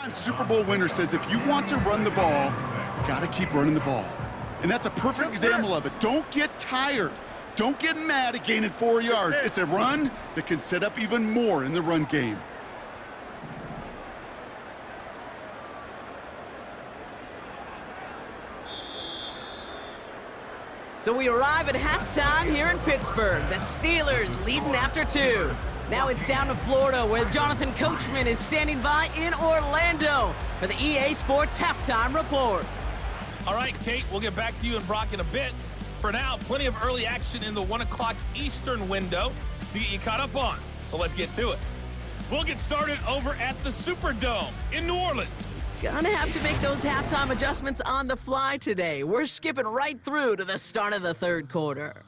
Super Bowl winner says if you want to run the ball, you got to keep running the ball. And that's a perfect example of it. Don't get tired. Don't get mad at gaining 4 yards. It's a run that can set up even more in the run game. So we arrive at halftime here in Pittsburgh. The Steelers leading after 2. Now it's down to Florida, where Jonathan Coachman is standing by in Orlando for the EA Sports Halftime Report. All right, Kate, we'll get back to you and Brock in a bit. For now, plenty of early action in the 1 o'clock Eastern window to get you caught up on. So let's get to it. We'll get started over at the Superdome in New Orleans. Gonna have to make those halftime adjustments on the fly today. We're skipping right through to the start of the third quarter.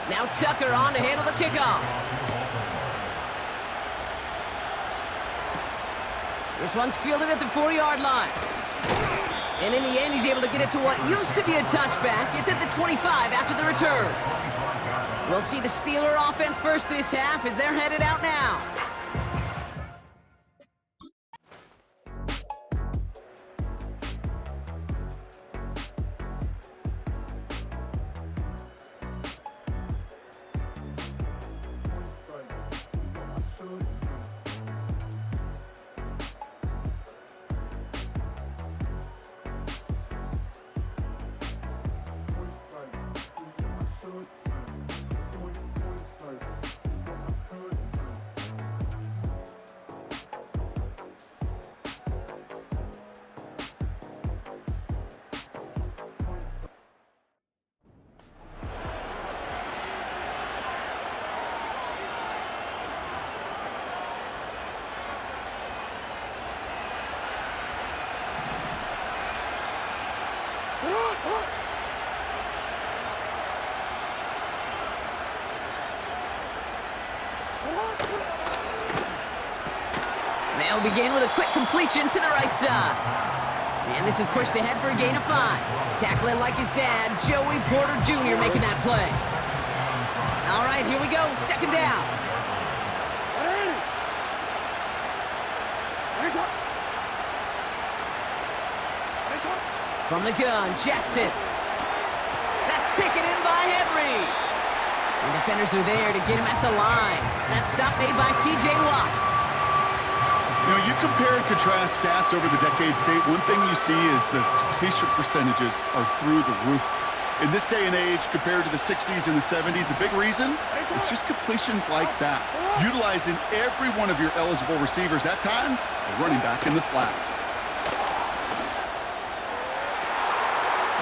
Now Tucker on to handle the kickoff. This one's fielded at the 4-yard line. And in the end, he's able to get it to what used to be a touchback. It's at the 25 after the return. We'll see the Steeler offense first this half as they're headed out now. They'll begin with a quick completion to the right side. And this is pushed ahead for a gain of 5. Tackling like his dad, Joey Porter Jr. making that play. All right, here we go, second down. From the gun, Jackson. That's taken in by Henry. And defenders are there to get him at the line. That stop made by T.J. Watt. You know, you compare and contrast stats over the decades, Kate. One thing you see is the completion percentages are through the roof. In this day and age, compared to the 60s and the 70s, the big reason is just completions like that. Utilizing every one of your eligible receivers. That time, a running back in the flat.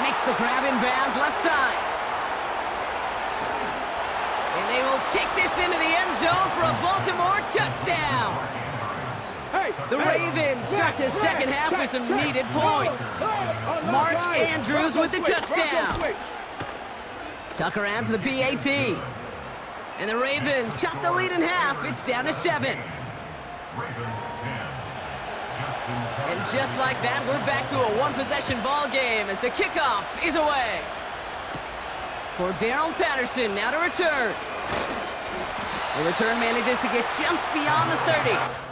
Makes the grab in bounds left side. And they will take this into the end zone for a Baltimore touchdown. The Ravens start the second half with some needed points. Mark Andrews with the touchdown. Tucker adds the PAT. And the Ravens chop the lead in half. It's down to 7. And just like that, we're back to a one-possession ball game as the kickoff is away. For Darrell Patterson, now to return. The return manages to get just beyond the 30.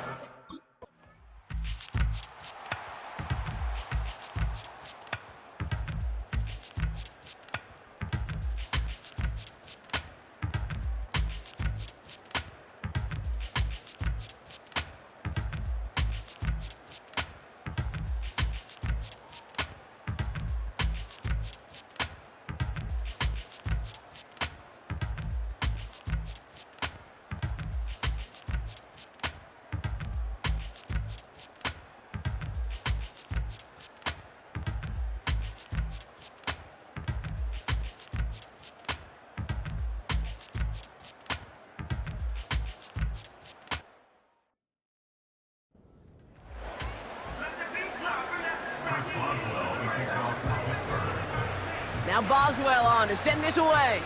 Now Boswell on to send this away.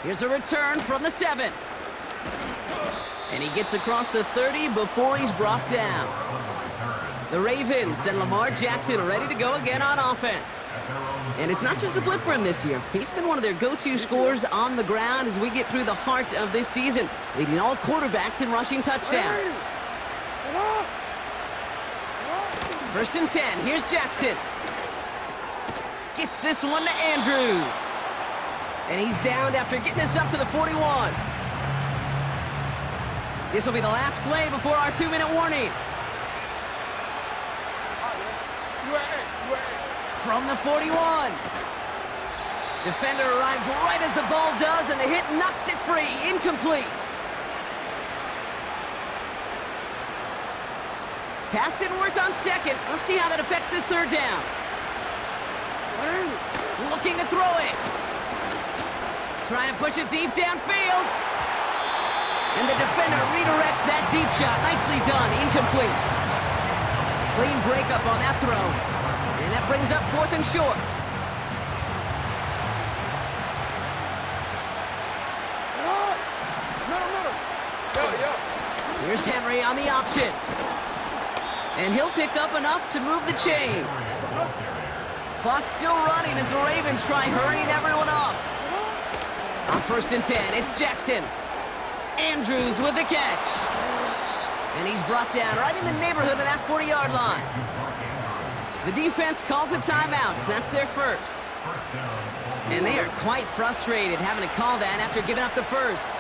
Here's a return from the 7. And he gets across the 30 before he's brought down. The Ravens and Lamar Jackson ready to go again on offense. And it's not just a blip for him this year. He's been one of their go-to scorers on the ground as we get through the heart of this season, leading all quarterbacks in rushing touchdowns. 1st and 10. Here's Jackson. Gets this one to Andrews. And he's downed after getting this up to the 41. This will be the last play before our 2-minute warning. From the 41. Defender arrives right as the ball does, and the hit knocks it free. Incomplete. Pass didn't work on 2nd. Let's see how that affects this 3rd down. Looking to throw it. Trying to push it deep downfield. And the defender redirects that deep shot. Nicely done. Incomplete. Clean breakup on that throw. And that brings up 4th and short. Here's Henry on the option. And he'll pick up enough to move the chains. Clock's still running as the Ravens try hurrying everyone up. On 1st and 10, it's Jackson. Andrews with the catch. And he's brought down right in the neighborhood of that 40-yard line. The defense calls a timeout, so that's their first. And they are quite frustrated having to call that after giving up the first.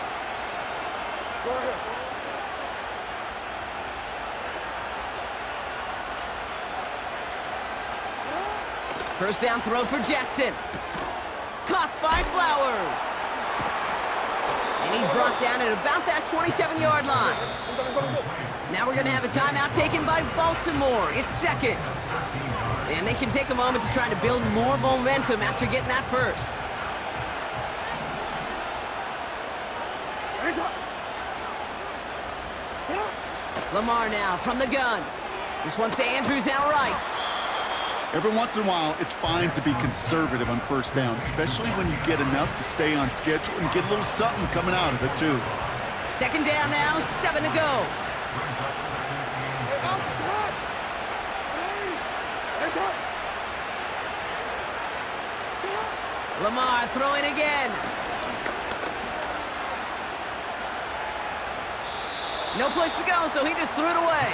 First down throw for Jackson. Caught by Flowers. And he's brought down at about that 27-yard line. Now we're going to have a timeout taken by Baltimore. It's 2nd. And they can take a moment to try to build more momentum after getting that first. Lamar now from the gun. This one's to Andrews outright. Every once in a while, it's fine to be conservative on 1st down, especially when you get enough to stay on schedule and get a little something coming out of it, too. 2nd down now, 7 to go. Lamar throwing again. No place to go, so he just threw it away.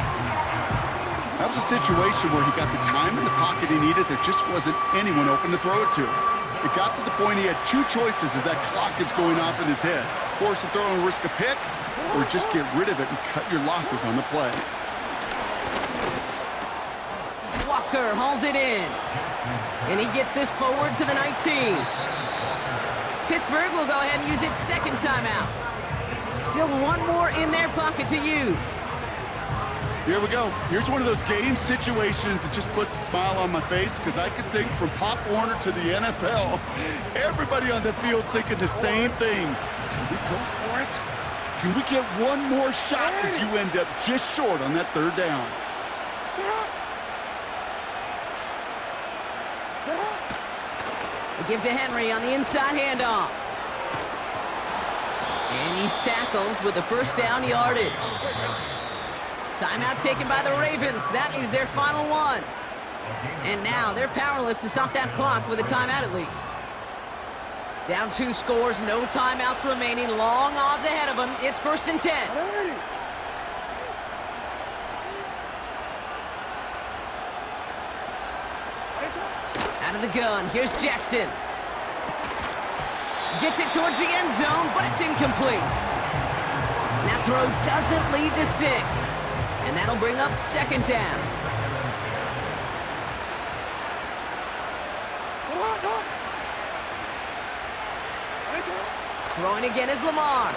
That was a situation where he got the time in the pocket he needed. There just wasn't anyone open to throw it to. It got to the point he had 2 choices as that clock is going off in his head. Force a throw and risk a pick, or just get rid of it and cut your losses on the play. Walker hauls it in. And he gets this forward to the 19. Pittsburgh will go ahead and use its 2nd timeout. Still one more in their pocket to use. Here we go. Here's one of those game situations that just puts a smile on my face because I can think from Pop Warner to the NFL, everybody on the field thinking the same thing. Can we go for it? Can we get one more shot as you end up just short on that 3rd down? We give to Henry on the inside handoff. And he's tackled with the 1st down yardage. Timeout taken by the Ravens. That is their final one. And now they're powerless to stop that clock with a timeout at least. Down 2 scores, no timeouts remaining. Long odds ahead of them. It's 1st and 10. Out of the gun, here's Jackson. Gets it towards the end zone, but it's incomplete. That throw doesn't lead to 6. And that'll bring up 2nd down. Throwing again is Lamar.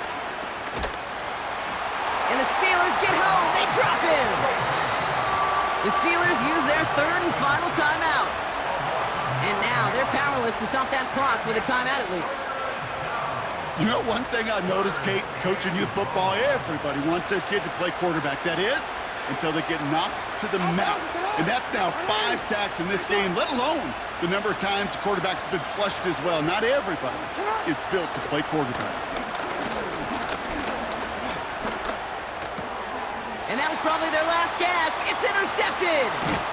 And the Steelers get home. They drop him. The Steelers use their 3rd and final timeout. And now they're powerless to stop that clock with a timeout at least. You know, one thing I noticed, Kate, coaching youth football, everybody wants their kid to play quarterback. That is, until they get knocked to the mat. And that's now 5 sacks in this game, let alone the number of times the quarterback's been flushed as well. Not everybody is built to play quarterback. And that was probably their last gasp. It's intercepted.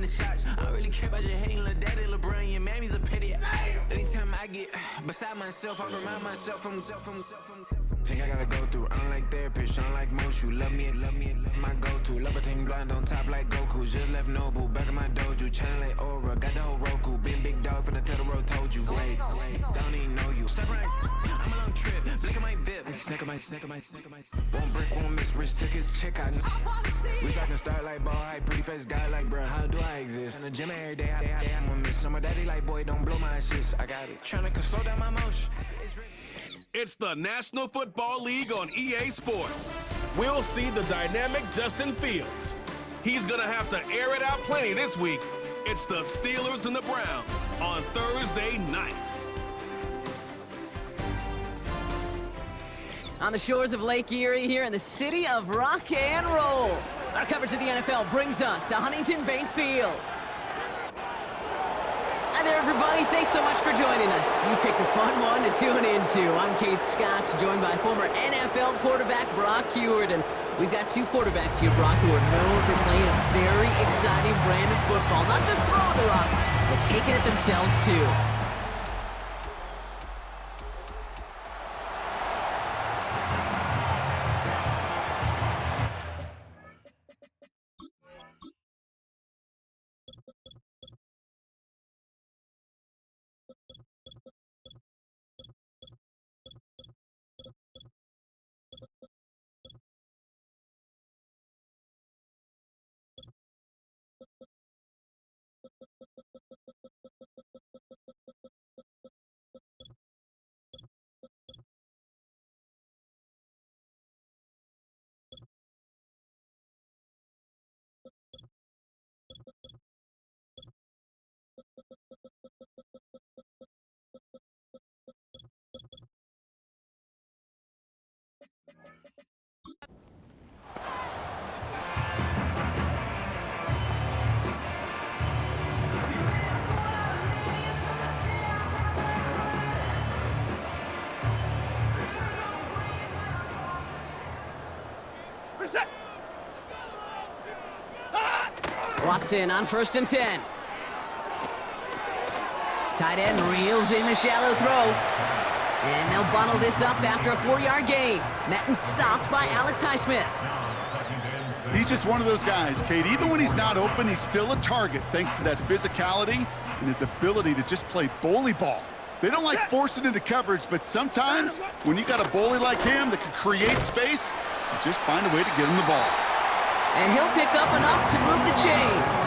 the shots. I don't really care about your hating, little daddy, LeBron, your mammy's a petty. Anytime I get beside myself, I remind myself from think I gotta go through. I don't like therapists, I don't like most. You love me, my go-to. Love a thing blind on top like Goku. Just left Noble, back in my dojo. Channel like Aura, got the whole Roku. Been big dog from the Tether Road, told you. Wait, don't even know you. Step right, I'm a long trip. Blink at my VIP. Snicker my. Won't break, won't miss. Rich took his check, I know. We talking start like ball hype, pretty face guy like bruh. How do I exist? In the gym every day, I'm gonna miss. So my daddy like, boy, don't blow my shit. I got it. Tryna slow down my motion. It's the National Football League on EA Sports. We'll see the dynamic Justin Fields. He's gonna have to air it out plenty this week. It's the Steelers and the Browns on Thursday night. On the shores of Lake Erie here in the city of rock and roll. Our coverage of the NFL brings us to Huntington Bank Field. Hi there, everybody. Thanks so much for joining us. You picked a fun one to tune into. I'm Kate Scott, joined by former NFL quarterback Brock Huard. And we've got two quarterbacks here, Brock, who are known for playing a very exciting brand of football. Not just throwing the rock, but taking it themselves, too. Watson on 1st and 10. Tight end reels in the shallow throw. And they'll bundle this up after a 4-yard gain. Metton stopped by Alex Highsmith. He's just one of those guys, Kate. Even when he's not open, he's still a target thanks to that physicality and his ability to just play bully ball. They don't like forcing into coverage, but sometimes when you got a bully like him that can create space, you just find a way to get him the ball. And he'll pick up enough to move the chains.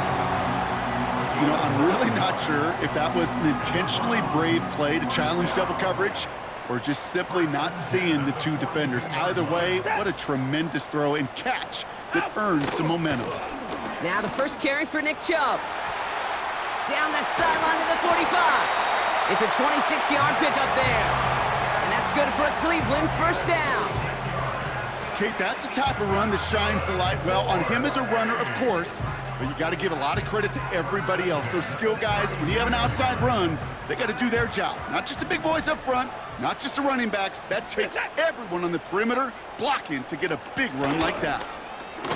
You know, I'm really not sure if that was an intentionally brave play to challenge double coverage or just simply not seeing the two defenders. Either way, what a tremendous throw and catch that earns some momentum. Now the first carry for Nick Chubb. Down the sideline to the 45. It's a 26-yard pickup there. And that's good for a Cleveland first down. Kate, that's the type of run that shines the light well on him as a runner, of course, but you got to give a lot of credit to everybody else. Those skill guys, when you have an outside run, they got to do their job. Not just the big boys up front, not just the running backs. That takes everyone on the perimeter blocking to get a big run like that.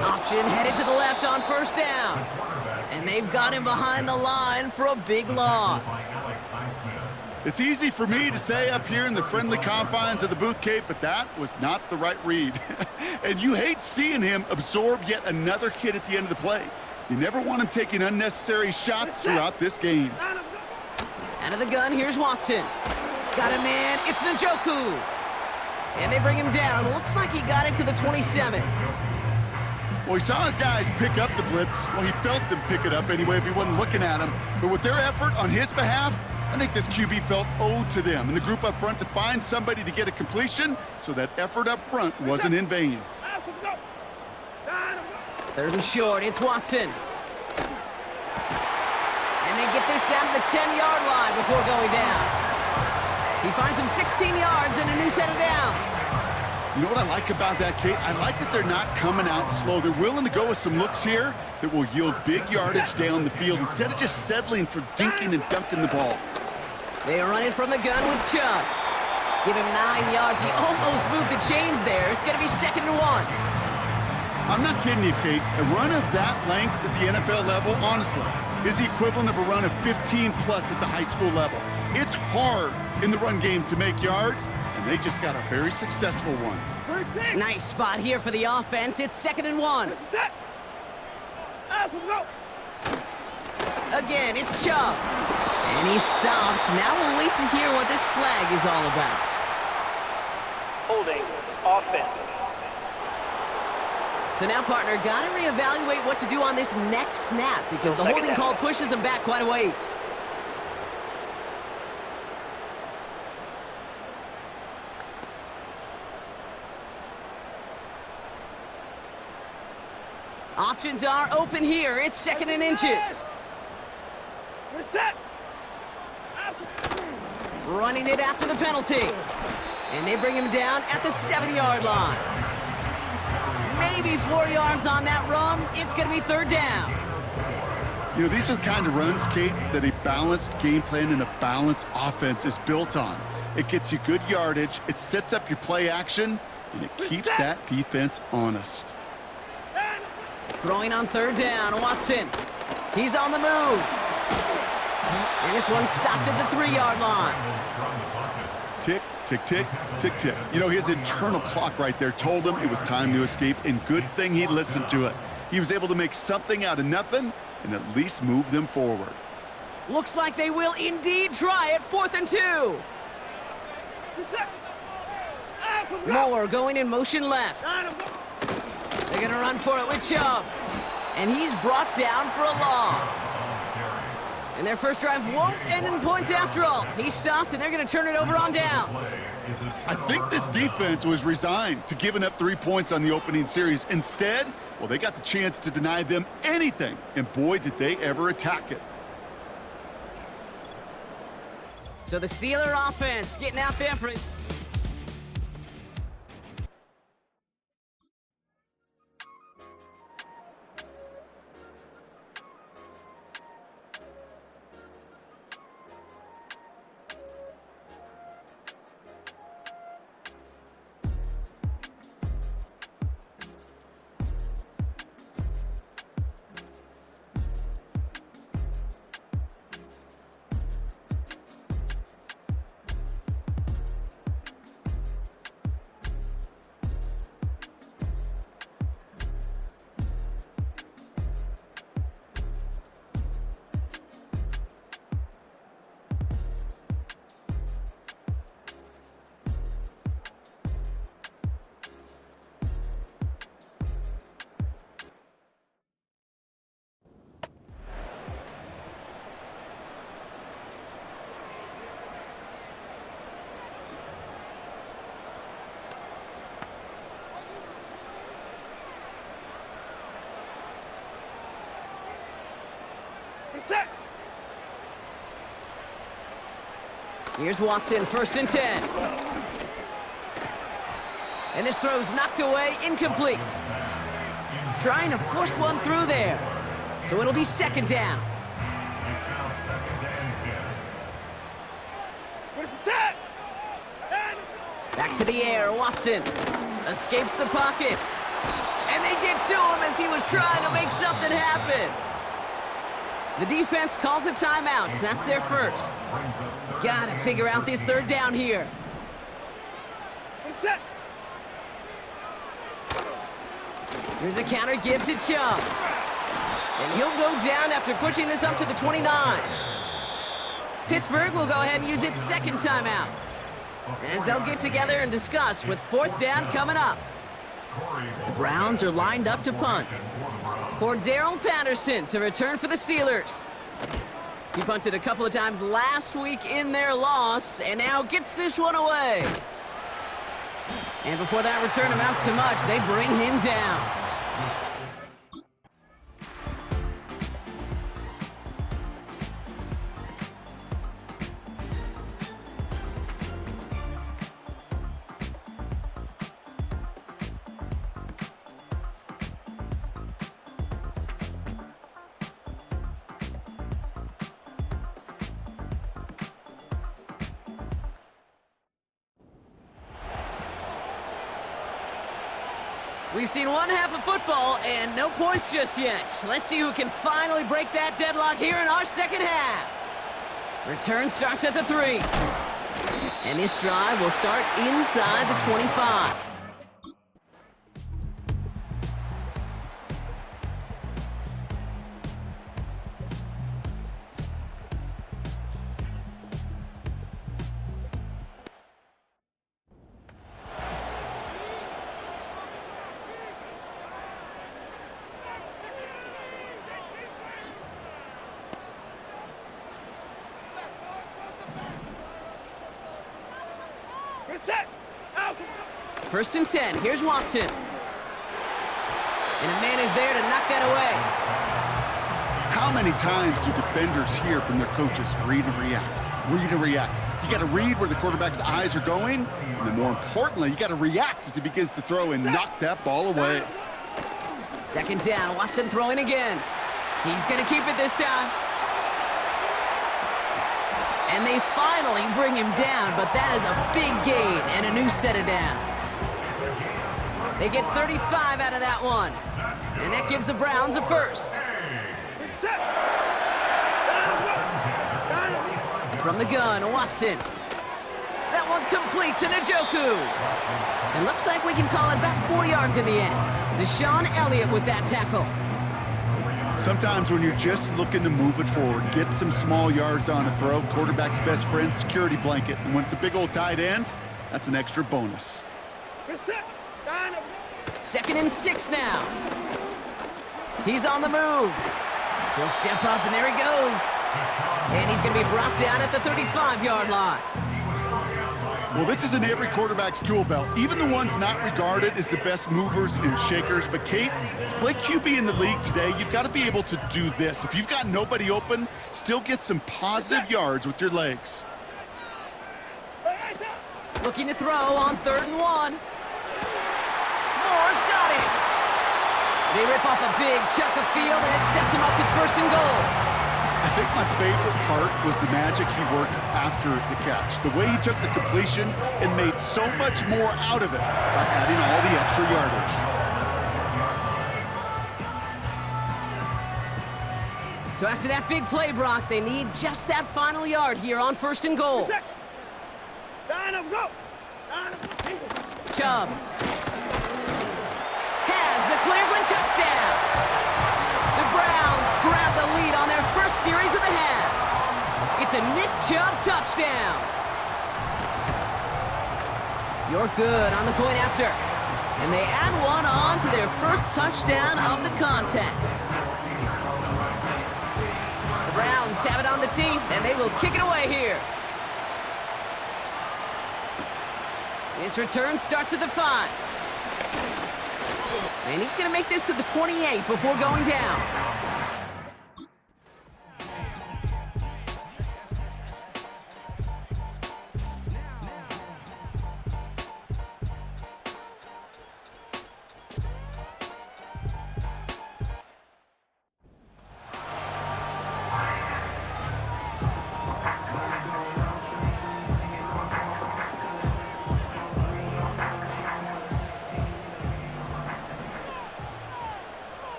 Option headed to the left on first down. And they've got him behind the line for a big loss. It's easy for me to say up here in the friendly confines of the booth, Kate, but that was not the right read. And you hate seeing him absorb yet another hit at the end of the play. You never want him taking unnecessary shots throughout this game. Out of the gun, here's Watson. Got a man, it's Njoku. And they bring him down. Looks like he got it to the 27. Well, he saw his guys pick up the blitz. Well, he felt them pick it up anyway if he wasn't looking at him. But with their effort on his behalf, I think this QB felt owed to them and the group up front to find somebody to get a completion, so that effort up front wasn't in vain. 3rd and short, it's Watson. And they get this down to the 10-yard line before going down. He finds him 16 yards and a new set of downs. You know what I like about that, Kate? I like that they're not coming out slow. They're willing to go with some looks here that will yield big yardage down the field instead of just settling for dinking and dunking the ball. They are running from the gun with Chubb. Give him 9 yards. He almost moved the chains there. It's going to be 2nd and 1. I'm not kidding you, Kate. A run of that length at the NFL level, honestly, is the equivalent of a run of 15-plus at the high school level. It's hard in the run game to make yards, and they just got a very successful one. Nice spot here for the offense. It's 2nd and 1. Again, it's Chubb. And he's stopped. Now we'll wait to hear what this flag is all about. Holding offense. So now, partner, got to reevaluate what to do on this next snap because the holding call pushes him back quite a ways. Options are open here. It's 2nd and inches. Running it after the penalty. And they bring him down at the 7-yard line. Maybe 4 yards on that run. It's going to be 3rd down. You know, these are the kind of runs, Kate, that a balanced game plan and a balanced offense is built on. It gets you good yardage, it sets up your play action, and it keeps that defense honest. Throwing on 3rd down, Watson. He's on the move. And this one stopped at the 3-yard line. Tick, tick, tick, tick, tick. You know, his internal clock right there told him it was time to escape, and good thing he listened to it. He was able to make something out of nothing and at least move them forward. Looks like they will indeed try it. 4th and 2. Moore going in motion left. They're going to run for it with Chubb. And he's brought down for a loss. And their first drive won't end in points after all. He stopped, and they're going to turn it over on downs. I think this defense was resigned to giving up 3 points on the opening series. Instead, well, they got the chance to deny them anything. And boy, did they ever attack it. So the Steeler offense getting out there for it. Here's Watson, 1st and 10. And this throw's knocked away, incomplete. Trying to force one through there. So it'll be 2nd down. Back to the air, Watson escapes the pocket. And they get to him as he was trying to make something happen. The defense calls a timeout. That's their first. Got to figure out this 3rd down here. Here's a counter give to Chubb. And he'll go down after pushing this up to the 29. Pittsburgh will go ahead and use its 2nd timeout, as they'll get together and discuss with 4th down coming up. The Browns are lined up to punt. Cordero Patterson to return for the Steelers. He punted a couple of times last week in their loss, and now gets this one away. And before that return amounts to much, they bring him down. We've seen one half of football and no points just yet. Let's see who can finally break that deadlock here in our second half. Return starts at the 3. And this drive will start inside the 25. First and 10. Here's Watson. And a man is there to knock that away. How many times do defenders hear from their coaches, read and react, read and react? You got to read where the quarterback's eyes are going, and then more importantly, you got to react as he begins to throw and knock that ball away. Second down. Watson throwing again. He's going to keep it this time. And they finally bring him down, but that is a big gain and a new set of downs. They get 35 out of that one. And that gives the Browns a first. From the gun, Watson. That one complete to Njoku. It looks like we can call it about 4 yards in the end. Deshaun Elliott with that tackle. Sometimes when you're just looking to move it forward, get some small yards on a throw, quarterback's best friend, security blanket. And when it's a big old tight end, that's an extra bonus. Second and 6 now. He's on the move. He'll step up, and there he goes. And he's going to be brought down at the 35-yard line. Well, this is in every quarterback's tool belt, even the ones not regarded as the best movers and shakers. But, Kate, to play QB in the league today, you've got to be able to do this. If you've got nobody open, still get some positive yards with your legs. Looking to throw on 3rd and 1. Moore's got it. They rip off a big chunk of field, and it sets him up with 1st and goal. I think my favorite part was the magic he worked after the catch. The way he took the completion and made so much more out of it by adding all the extra yardage. So after that big play, Brock, they need just that final yard here on 1st and goal. Chubb has the Cleveland touchdown. The Browns grab the lead on their first series of the half. It's a Nick Chubb touchdown. You're good on the point after. And they add one on to their first touchdown of the contest. The Browns have it on the tee, and they will kick it away here. This return starts at the 5. And he's going to make this to the 28 before going down.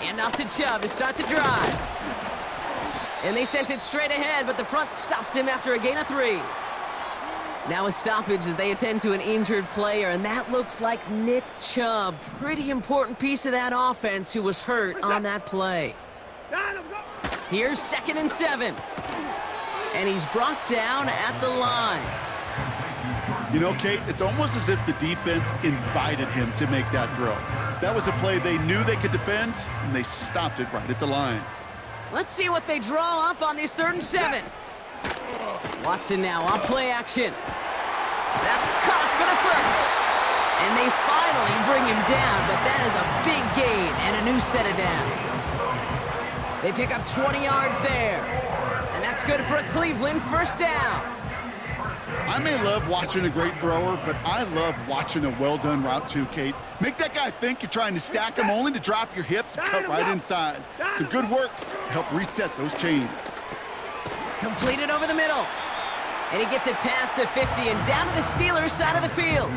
And off to Chubb to start the drive. And they sent it straight ahead, but the front stops him after a gain of 3. Now a stoppage as they attend to an injured player, and that looks like Nick Chubb. Pretty important piece of that offense who was hurt on that play. Here's 2nd and 7. And he's brought down at the line. You know, Kate, it's almost as if the defense invited him to make that throw. That was a play they knew they could defend, and they stopped it right at the line. Let's see what they draw up on this 3rd and 7. Watson now on play action. That's caught for the first. And they finally bring him down, but that is a big gain and a new set of downs. They pick up 20 yards there. And that's good for a Cleveland 1st down. I may love watching a great thrower, but I love watching a well-done route too, Kate. Make that guy think you're trying to stack him only to drop your hips and cut right inside. Some good work to help reset those chains. Completed over the middle. And he gets it past the 50 and down to the Steelers' side of the field.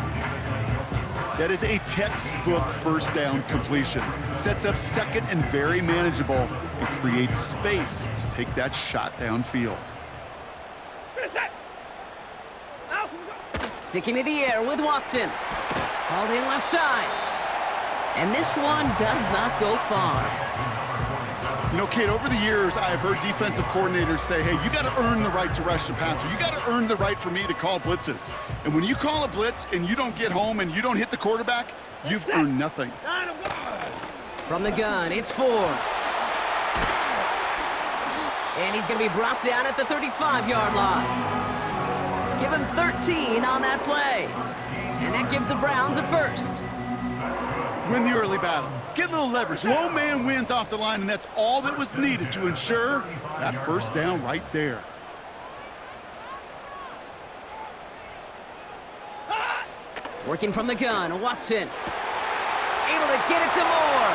That is a textbook first down completion. Sets up second and very manageable and creates space to take that shot downfield. Sticking to the air with Watson. Hauled in left side. And this one does not go far. You know, Kate, over the years, I've heard defensive coordinators say, hey, you got to earn the right to rush the passer. You got to earn the right for me to call blitzes. And when you call a blitz and you don't get home and you don't hit the quarterback, you've earned nothing. From the gun, it's Ford. And he's going to be brought down at the 35-yard line. Give him 13 on that play. And that gives the Browns a first. Win the early battle. Get a little leverage. Low man wins off the line, and that's all that was needed to ensure that first down right there. Working from the gun, Watson. Able to get it to Moore.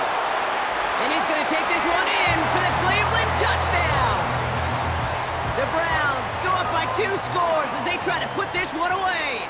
And he's going to take this one in for the Cleveland touchdown. The Browns go up by 2 scores as they try to put this one away.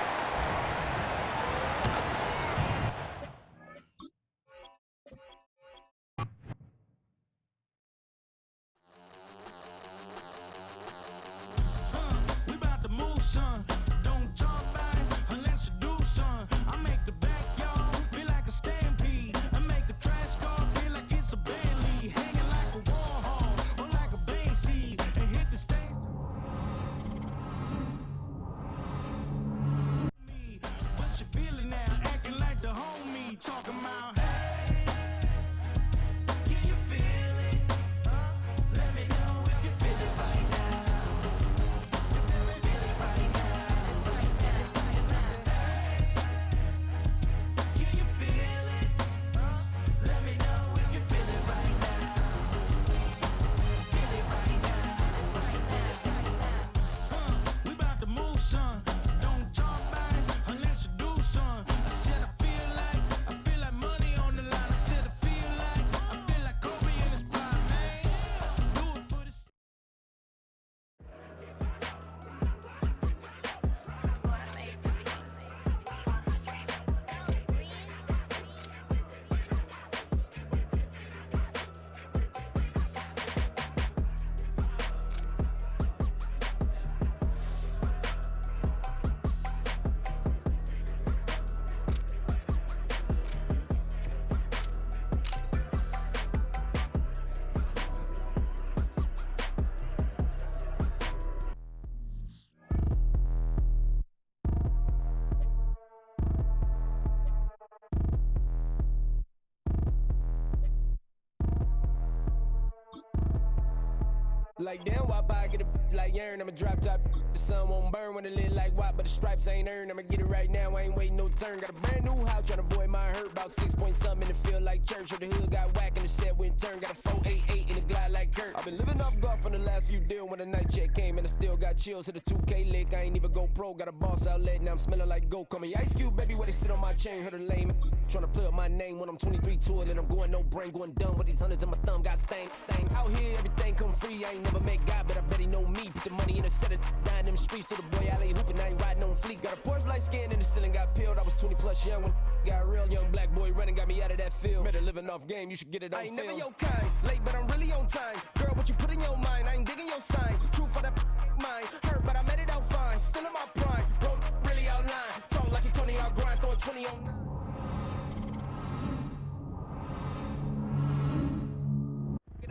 Like damn, why I get a like yarn? I'ma drop top. The sun won't burn when it lit like what, but the stripes ain't earned. I'ma get it right now. I ain't waiting no turn. Got a brand new house, trying to avoid my hurt. About 6 point something in the field like church. Or the hood got whack and the set went turn. Got a 488 in the glide like Kurt. I've been living off golf from the last few deals. When the night check came and I still got chills. Hit a 2K lick, I ain't even go pro. Got a boss outlet, now I'm smelling like go. Call me Ice Cube, baby, where they sit on my chain. Heard a lame. Trying to play up my name when I'm 23 to it. And I'm going no brain, going dumb with these hundreds in my thumb. Got stank. Out here, everything come free. I ain't never met God, but I bet he know me. Put the money in a set of dying them streets to the boy alley hooping. I ain't riding on fleek. Got a Porsche light skin in the ceiling, got peeled. I was 20 plus young when got real young black boy running, got me out of that field. Better living off game, you should get it on film. I ain't never your kind, late but I'm really on time. Girl, what you put in your mind, I ain't digging your sign. True for that mind, hurt but I made it out fine. Still in my prime, bro, really outline. Talk like you Tony, I'll grind, throwing 20 on.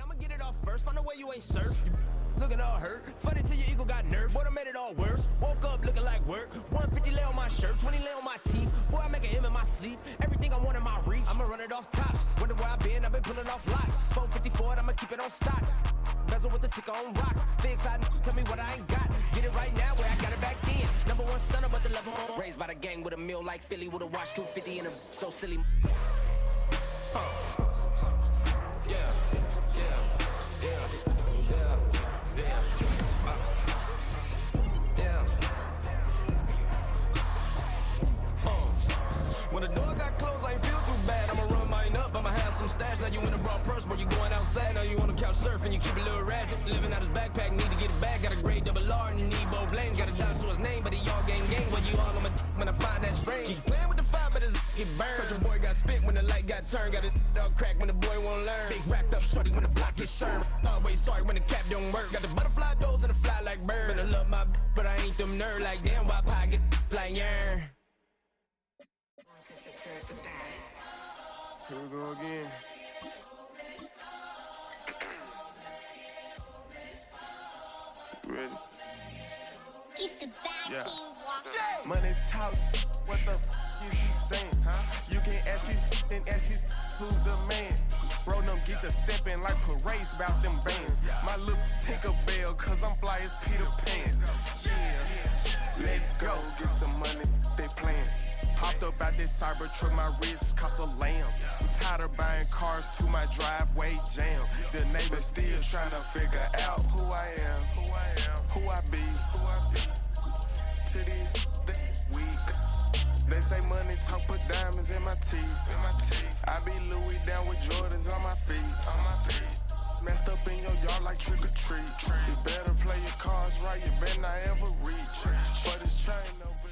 I'ma get it off first, find a way you ain't surf. Looking all hurt, funny till your ego got nerfed. Boy, I made it all worse. Woke up looking like work. 150 lay on my shirt, 20 lay on my teeth. Boy, I make an M in my sleep. Everything I want in my reach. I'ma run it off tops. Wonder where I've been pulling off lots. 454, I'ma keep it on stock. Bezel with the ticker on rocks. Big side, tell me what I ain't got. Get it right now where I got it back then. Number one stunner, but the level on. Raised by the gang with a meal like Philly with a watch 250 and a so silly. Yeah, yeah, yeah, yeah. When the door got closed, I ain't feel too bad. I'ma run mine up, I'ma have some stash. Now you in a broad purse, but you going outside. Now you on the couch surfing, you keep a little rash. Living out his backpack, need to get it back. Got a grade double R and you need both lanes. Got it down to his name, but he all gang when you all on my when I find that strange. Keep playing with the fire, but his get burned. Your boy got spit when the light got turned. Got a dog crack when the boy won't learn. Big racked up shorty when the block gets shurned. Always sorry when the cap don't work. Got the butterfly doors and the fly like bird. And I love my but I ain't them nerd like damn why pie get like yarn. Here we go again. Ready? Keep the back Money talks, what the is he saying? Huh? You can ask his and ask his who's the man. Bro, them get the steppin' like parades about them bands. My little Tinkerbell, cause I'm fly as Peter Pan. Yeah, let's go, get some money, they playin'. Hopped up out this cyber truck, my wrist cost a lamb. I'm tired of buying cars to my driveway jam. The neighbors still trying to figure out who I am, who I be. To these weak. They say money talk, put diamonds in my teeth. I be Louis down with Jordans on my feet. Messed up in your yard like trick or treat. You better play your cards right, you better not ever reach for this chain over.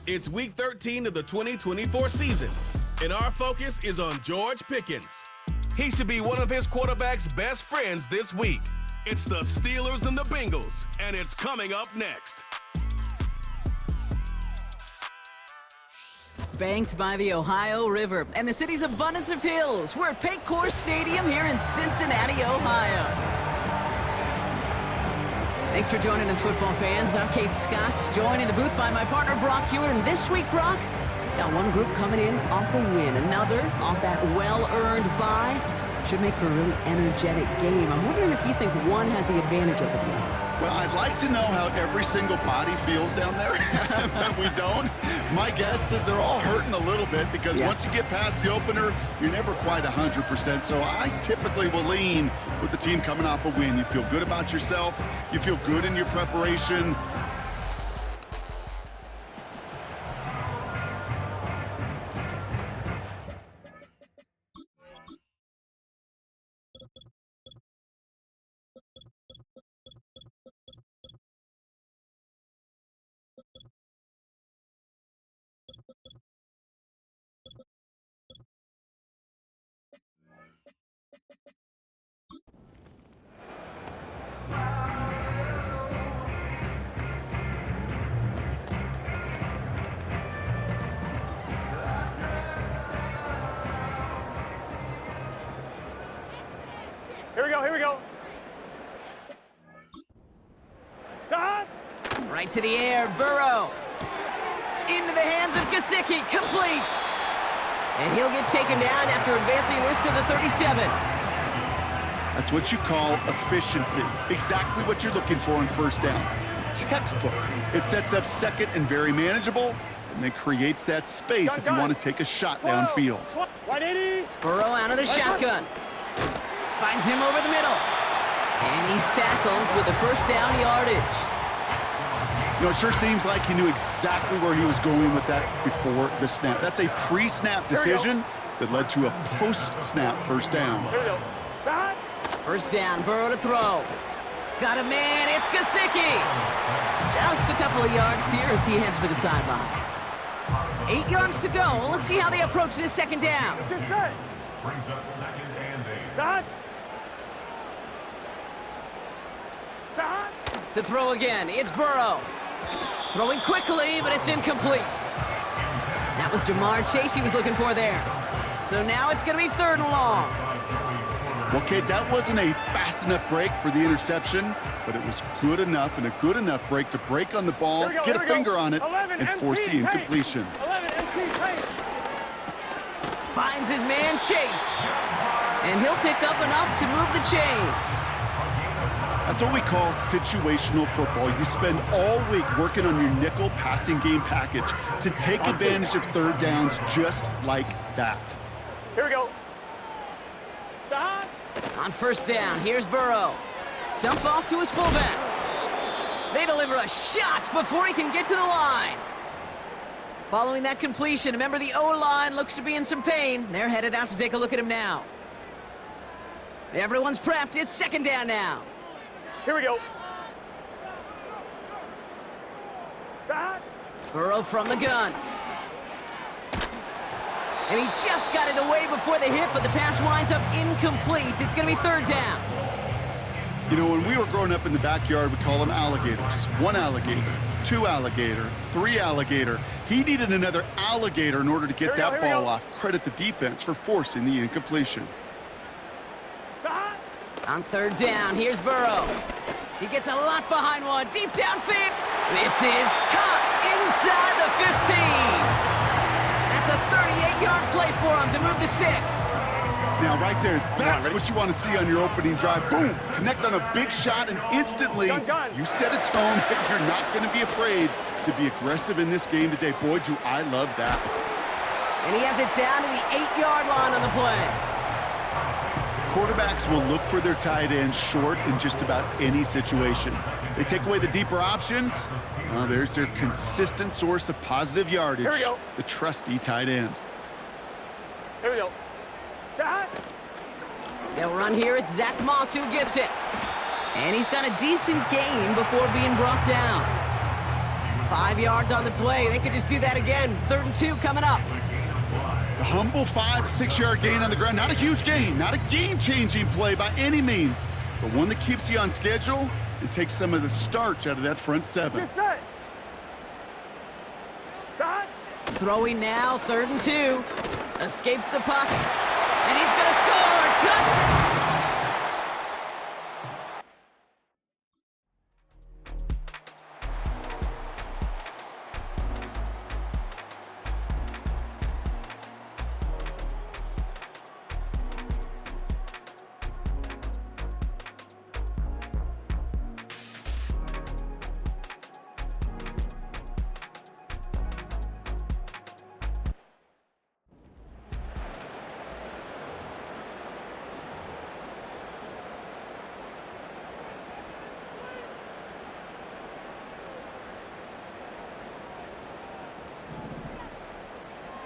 It's week 13 of the 2024 season, and our focus is on George Pickens. He should be one of his quarterback's best friends this week. It's the Steelers and the Bengals, and it's coming up next. Banked by the Ohio River and the city's abundance of hills, we're at Paycor Stadium here in Cincinnati, Ohio. Thanks for joining us, football fans. I'm Kate Scott, joined in the booth by my partner, Brock Hewitt. And this week, Brock, got one group coming in off a win, another off that well-earned bye. Should make for a really energetic game. I'm wondering if you think one has the advantage over the other. Well, I'd like to know how every single body feels down there, but we don't. My guess is they're all hurting a little bit because once you get past the opener, you're never quite 100%. So I typically will lean with the team coming off a win. You feel good about yourself. You feel good in your preparation. Here we go. Done. Right to the air, Burrow. Into the hands of Gesicki, complete. And he'll get taken down after advancing this to the 37. That's what you call efficiency. Exactly what you're looking for on first down. Textbook. It sets up second and very manageable, and then creates that space if you want to take a shot downfield. 180. Burrow out of the shotgun. Finds him over the middle. And he's tackled with the first down yardage. You know, it sure seems like he knew exactly where he was going with that before the snap. That's a pre-snap decision that led to a post-snap first down. Here we go. Done. First down, Burrow to throw. Got a man, it's Gesicki. Just a couple of yards here as he heads for the sideline. 8 yards to go. Let's see how they approach this second down. Get set. Brings up second and 8. Done. To throw again, it's Burrow. Throwing quickly, but it's incomplete. That was Jamar Chase he was looking for there. So now it's going to be 3rd and long. Well, Kate, that wasn't a fast enough break for the interception, but it was good enough and a good enough break to break on the ball, get a finger on it, and force the incompletion. 11 MP Chase. Finds his man Chase. And he'll pick up enough to move the chains. That's what we call situational football. You spend all week working on your nickel passing game package to take advantage of third downs just like that. Here we go. Done. On first down, here's Burrow. Dump off to his fullback. They deliver a shot before he can get to the line. Following that completion, remember the O-line looks to be in some pain. They're headed out to take a look at him now. Everyone's prepped. It's second down now. Here we go. Burrow from the gun. And he just got it away before the hit, but the pass winds up incomplete. It's going to be third down. You know, when we were growing up in the backyard, we call them alligators. 1 alligator, 2 alligator, 3 alligator. He needed another alligator in order to get that ball off. Credit the defense for forcing the incompletion. On third down, here's Burrow. He gets a lot behind one, deep downfield. This is caught inside the 15. That's a 38-yard play for him to move the sticks. Now, right there, that's what you want to see on your opening drive. Boom! Connect on a big shot, and instantly you set a tone that you're not going to be afraid to be aggressive in this game today. Boy, do I love that. And he has it down to the 8-yard line on the play. Quarterbacks will look for their tight end short in just about any situation. They take away the deeper options. Well, there's their consistent source of positive yardage, the trusty tight end. Here we go. They'll run here. It's Zach Moss who gets it. And he's got a decent gain before being brought down. 5 yards on the play. They could just do that again. 3rd and 2 coming up. A humble 5 to 6 yard gain on the ground. Not a huge gain, not a game-changing play by any means, but one that keeps you on schedule and takes some of the starch out of that front 7. Throwing now, 3rd and 2. Escapes the pocket. And he's going to score. Touchdown!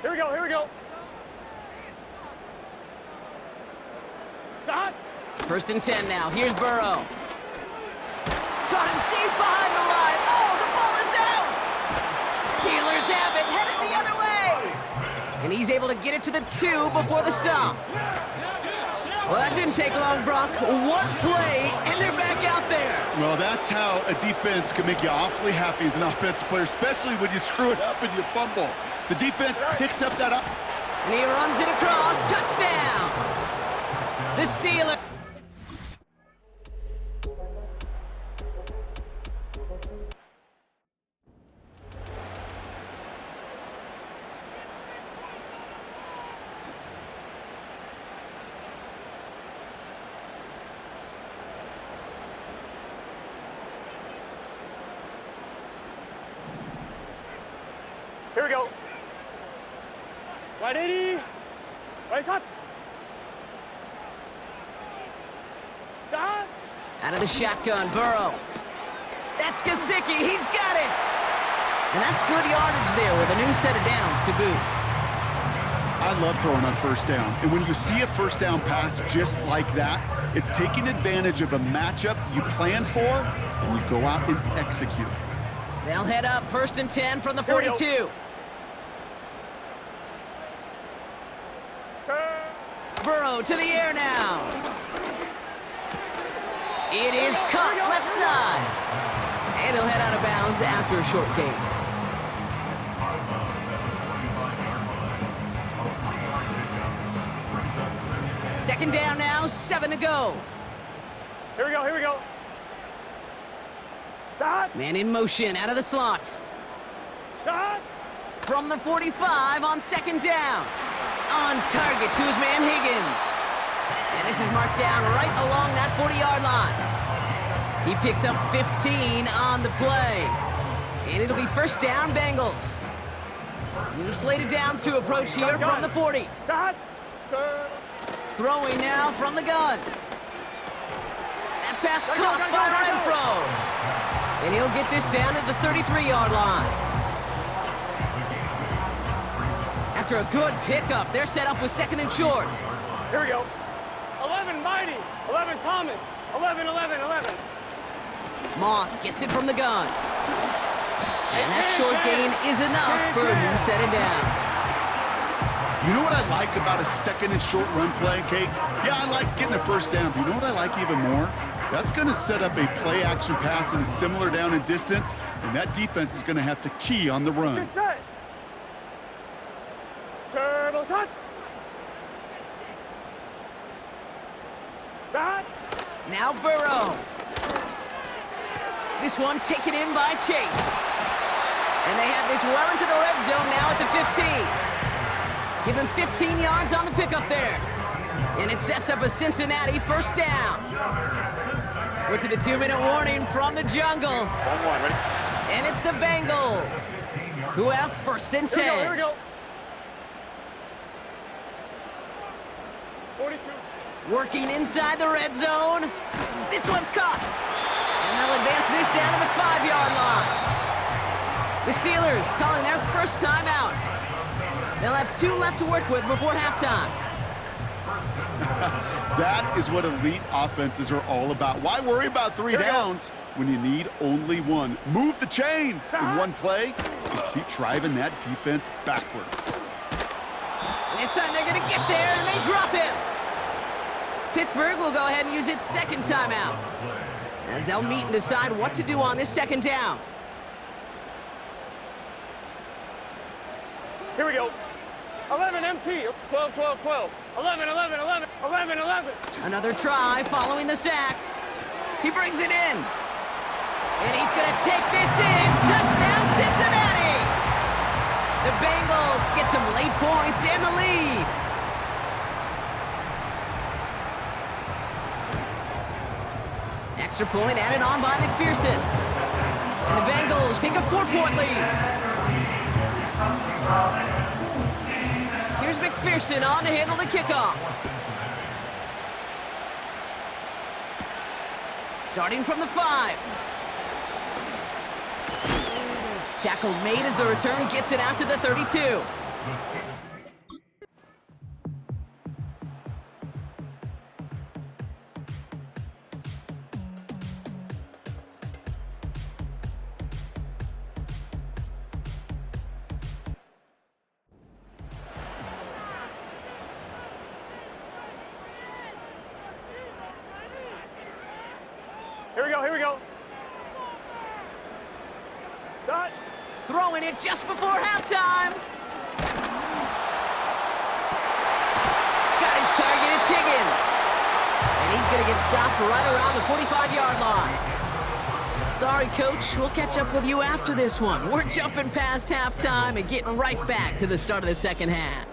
Here we go, here we go. Stop. 1st and 10 now. Here's Burrow. Caught him deep behind the line. Oh, the ball is out! Steelers have it, headed the other way! And he's able to get it to the 2 before the stop. Well, that didn't take long, Brock. 1 play, and they're back out there. Well, that's how a defense can make you awfully happy as an offensive player, especially when you screw it up and you fumble. The defense picks up that up. And he runs it across. Touchdown! The Steelers. Here we go. Right 80. Right up. Stop. Out of the shotgun, Burrow. That's Gesicki. He's got it. And that's good yardage there with a new set of downs to boot. I love throwing on 1st down. And when you see a 1st down pass just like that, it's taking advantage of a matchup you plan for, and you go out and execute. They'll head up 1st and 10 from the 42. Burrow to the air now. It is caught left side. And he'll head out of bounds after a short gain. Second down now, 7 to go. Here we go, here we go. Stop. Man in motion out of the slot. Stop. From the 45 on 2nd down. On target to his man Higgins. And this is marked down right along that 40-yard line. He picks up 15 on the play. And it'll be 1st down Bengals. New slated downs to approach here from the 40. Stop. Throwing now from the gun. That pass caught by Renfro. And he'll get this down at the 33-yard line. After a good pickup, they're set up with 2nd and short. Here we go. 11 Mighty. 11 Thomas. 11, 11, 11. Moss gets it from the gun. And that short gain is enough for a new set of downs. You know what I like about a second and short run play, Kate? Yeah, I like getting a first down, but you know what I like even more? That's going to set up a play-action pass in a similar down and distance, and that defense is going to have to key on the run. Turbo shot. Shot. Now Burrow. This one taken in by Chase. And they have this well into the red zone now at the 15. Give him 15 yards on the pickup there. And it sets up a Cincinnati first down. We're to the 2-minute warning from the jungle. Ready? And it's the Bengals, who have first and 10. Here we go. 42. Working inside the red zone. This one's caught. And they'll advance this down to the 5-yard line. The Steelers calling their first timeout. They'll have 2 left to work with before halftime. That is what elite offenses are all about. Why worry about 3 downs when you need only 1? Move the chains in one play and keep driving that defense backwards. And this time they're going to get there, and they drop him. Pittsburgh will go ahead and use its second timeout, as they'll meet and decide what to do on this second down. Here we go. 11 MT. 12, 12, 12. 11, 11, 11, 11, 11. Another try following the sack. He brings it in. And he's going to take this in. Touchdown, Cincinnati! The Bengals get some late points and the lead. Extra point added on by McPherson. And the Bengals take a 4-point lead. Here's McPherson on to handle the kickoff. Starting from the 5. Tackle made as the return gets it out to the 32. Here we go. Dot. Throwing it just before halftime. Got his target, it's Higgins. And he's going to get stopped right around the 45-yard line. Sorry, Coach. We'll catch up with you after this one. We're jumping past halftime and getting right back to the start of the second half.